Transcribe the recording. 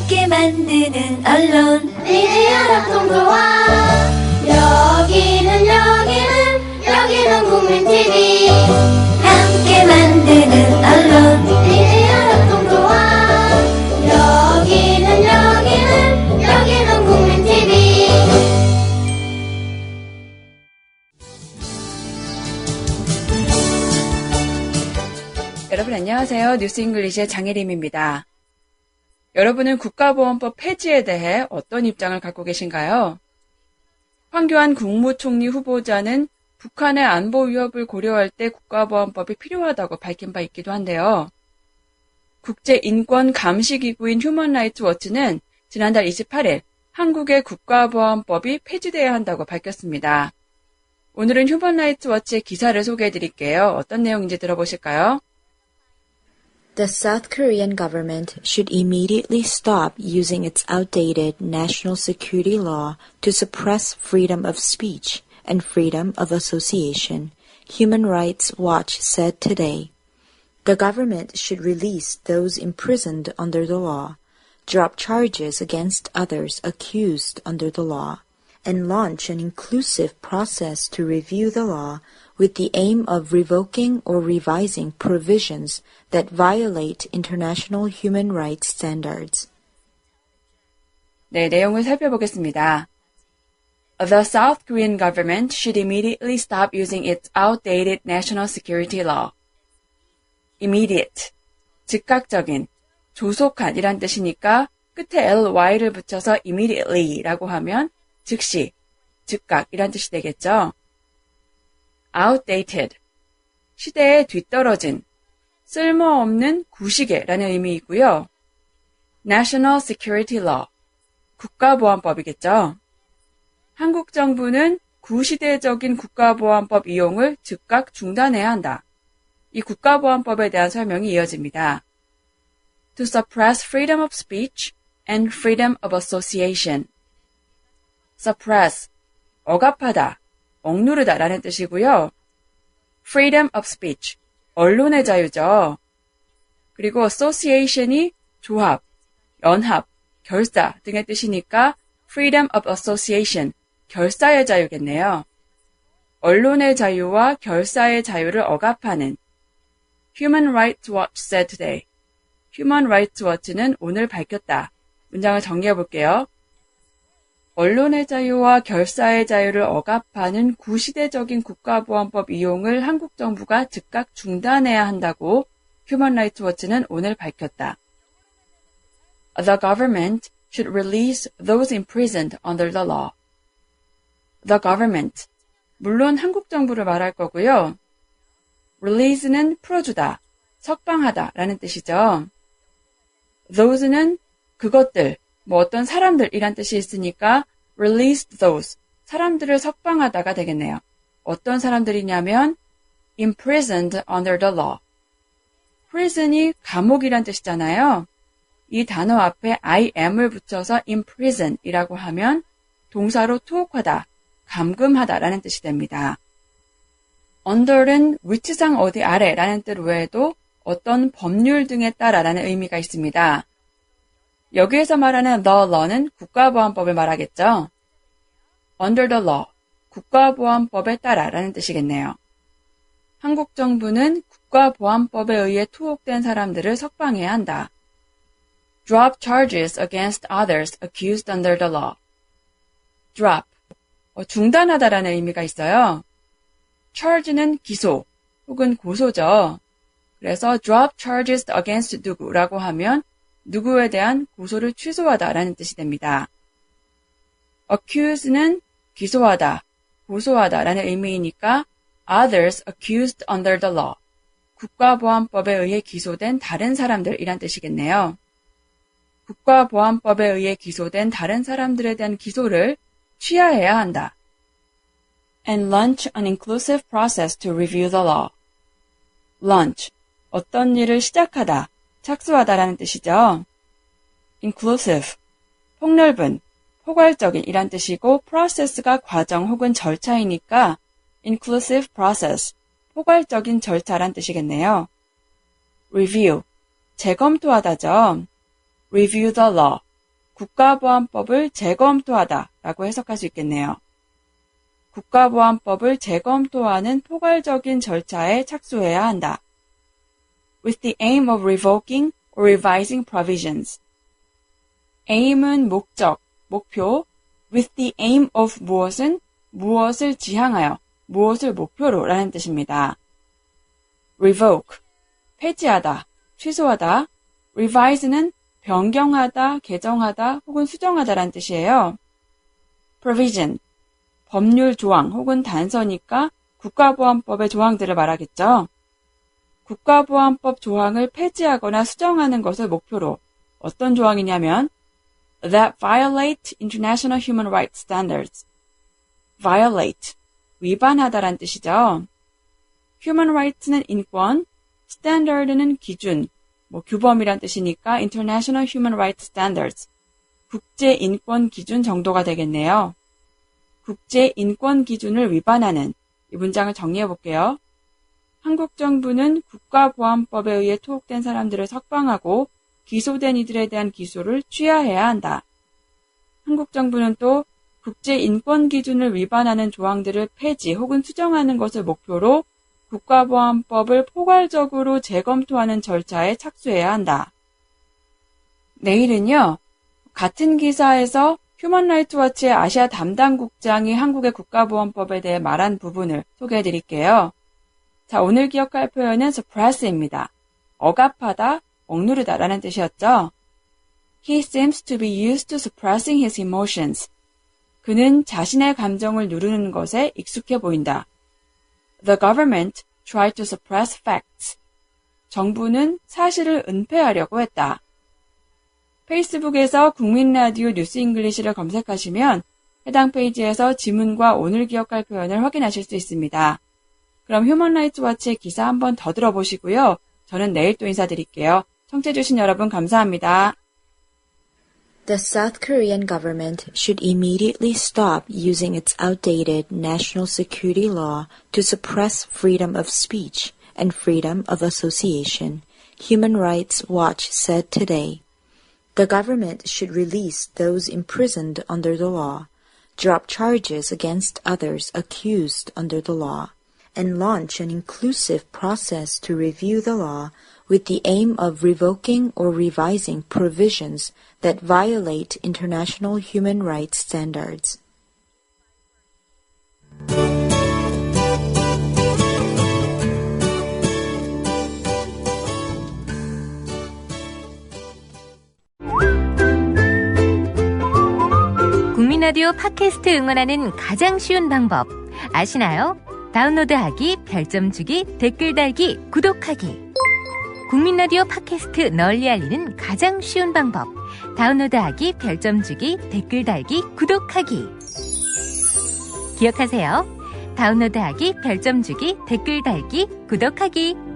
함께 만드는 언론 미디어 합동조합 여기는 국민TV 함께 만드는 언론 미디어 합동조합 여기는 국민TV 여러분 안녕하세요. 뉴스잉글리시의 장혜림입니다. 여러분은 국가보안법 폐지에 대해 어떤 입장을 갖고 계신가요? 황교안 국무총리 후보자는 북한의 안보 위협을 고려할 때 국가보안법이 필요하다고 밝힌 바 있기도 한데요. 국제인권감시기구인 휴먼라이츠 워치는 지난달 28일 한국의 국가보안법이 폐지돼야 한다고 밝혔습니다. 오늘은 휴먼라이츠 워치의 기사를 소개해드릴게요. 어떤 내용인지 들어보실까요? The South Korean government should immediately stop using its outdated national security law to suppress freedom of speech and freedom of association, Human Rights Watch said today. The government should release those imprisoned under the law, drop charges against others accused under the law, and launch an inclusive process to review the law with the aim of revoking or revising provisions that violate international human rights standards. 네, 내용을 살펴보겠습니다. The South Korean government should immediately stop using its outdated national security law. Immediate, 즉각적인, 조속한 이란 뜻이니까 끝에 ly를 붙여서 immediately라고 하면 즉시, 즉각 이란 뜻이 되겠죠. Outdated, 시대에 뒤떨어진, 쓸모없는 구시계라는 의미이고요. National Security Law, 국가보안법이겠죠. 한국 정부는 구시대적인 국가보안법 이용을 즉각 중단해야 한다. 이 국가보안법에 대한 설명이 이어집니다. To suppress freedom of speech and freedom of association. Suppress, 억압하다, 억누르다 라는 뜻이고요. Freedom of speech, 언론의 자유죠. 그리고 association이 조합, 연합, 결사 등의 뜻이니까 freedom of association, 결사의 자유겠네요. 언론의 자유와 결사의 자유를 억압하는 Human Rights Watch said today. Human Rights Watch는 오늘 밝혔다. 문장을 정리해 볼게요. 언론의 자유와 결사의 자유를 억압하는 구시대적인 국가보안법 이용을 한국 정부가 즉각 중단해야 한다고 휴먼 라이츠 워치는 오늘 밝혔다. The government should release those imprisoned under the law. The government, 물론 한국 정부를 말할 거고요. Release는 풀어주다, 석방하다 라는 뜻이죠. Those는 그것들, 어떤 사람들이란 뜻이 있으니까 released those, 사람들을 석방하다가 되겠네요. 어떤 사람들이냐면 imprisoned under the law. prison이 감옥이란 뜻이잖아요. 이 단어 앞에 im을 붙여서 imprison이라고 하면 동사로 투옥하다, 감금하다 라는 뜻이 됩니다. under는 위치상 어디 아래라는 뜻 외에도 어떤 법률 등에 따라라는 의미가 있습니다. 여기에서 말하는 the law는 국가보안법을 말하겠죠. under the law, 국가보안법에 따라라는 뜻이겠네요. 한국 정부는 국가보안법에 의해 투옥된 사람들을 석방해야 한다. drop charges against others accused under the law. drop, 중단하다라는 의미가 있어요. charge는 기소 혹은 고소죠. 그래서 drop charges against 누구라고 하면 누구에 대한 고소를 취소하다라는 뜻이 됩니다. accuse는 기소하다, 고소하다라는 의미이니까 others accused under the law, 국가보안법에 의해 기소된 다른 사람들이란 뜻이겠네요. 국가보안법에 의해 기소된 다른 사람들에 대한 기소를 취하해야 한다. And launch an inclusive process to review the law. launch, 어떤 일을 시작하다, 착수하다라는 뜻이죠. inclusive, 폭넓은, 포괄적인 이란 뜻이고 process가 과정 혹은 절차이니까 inclusive process, 포괄적인 절차란 뜻이겠네요. review, 재검토하다죠. review the law, 국가보안법을 재검토하다 라고 해석할 수 있겠네요. 국가보안법을 재검토하는 포괄적인 절차에 착수해야 한다. With the aim of revoking or revising provisions. aim은 목적, 목표, with the aim of 무엇은 무엇을 지향하여, 무엇을 목표로 라는 뜻입니다. revoke, 폐지하다, 취소하다, revise는 변경하다, 개정하다 혹은 수정하다 라는 뜻이에요. provision, 법률 조항 혹은 단서니까 국가보안법의 조항들을 말하겠죠. 국가보안법 조항을 폐지하거나 수정하는 것을 목표로 어떤 조항이냐면 that violate international human rights standards. violate, 위반하다란 뜻이죠. human rights는 인권, standard는 기준, 규범이란 뜻이니까 international human rights standards, 국제 인권 기준 정도가 되겠네요. 국제 인권 기준을 위반하는 이 문장을 정리해 볼게요. 한국 정부는 국가보안법에 의해 투옥된 사람들을 석방하고 기소된 이들에 대한 기소를 취하해야 한다. 한국 정부는 또 국제 인권 기준을 위반하는 조항들을 폐지 혹은 수정하는 것을 목표로 국가보안법을 포괄적으로 재검토하는 절차에 착수해야 한다. 내일은요, 같은 기사에서 휴먼 라이트 워치의 아시아 담당 국장이 한국의 국가보안법에 대해 말한 부분을 소개해 드릴게요. 자, 오늘 기억할 표현은 suppress입니다. 억압하다, 억누르다 라는 뜻이었죠. He seems to be used to suppressing his emotions. 그는 자신의 감정을 누르는 것에 익숙해 보인다. The government tried to suppress facts. 정부는 사실을 은폐하려고 했다. 페이스북에서 국민라디오 뉴스 잉글리시를 검색하시면 해당 페이지에서 지문과 오늘 기억할 표현을 확인하실 수 있습니다. 그럼 휴먼 라이트 워치의 기사 한번 더 들어보시고요. 저는 내일 또 인사드릴게요. 청취해주신 여러분 감사합니다. The South Korean government should immediately stop using its outdated national security law to suppress freedom of speech and freedom of association, Human Rights Watch said today. The government should release those imprisoned under the law, drop charges against others accused under the law, and launch an inclusive process to review the law with the aim of revoking or revising provisions that violate international human rights standards. 국민라디오 팟캐스트 응원하는 가장 쉬운 방법 아시나요? 다운로드하기, 별점 주기, 댓글 달기, 구독하기. 국민라디오 팟캐스트 널리 알리는 가장 쉬운 방법. 다운로드하기, 별점 주기, 댓글 달기, 구독하기. 기억하세요. 다운로드하기, 별점 주기, 댓글 달기, 구독하기.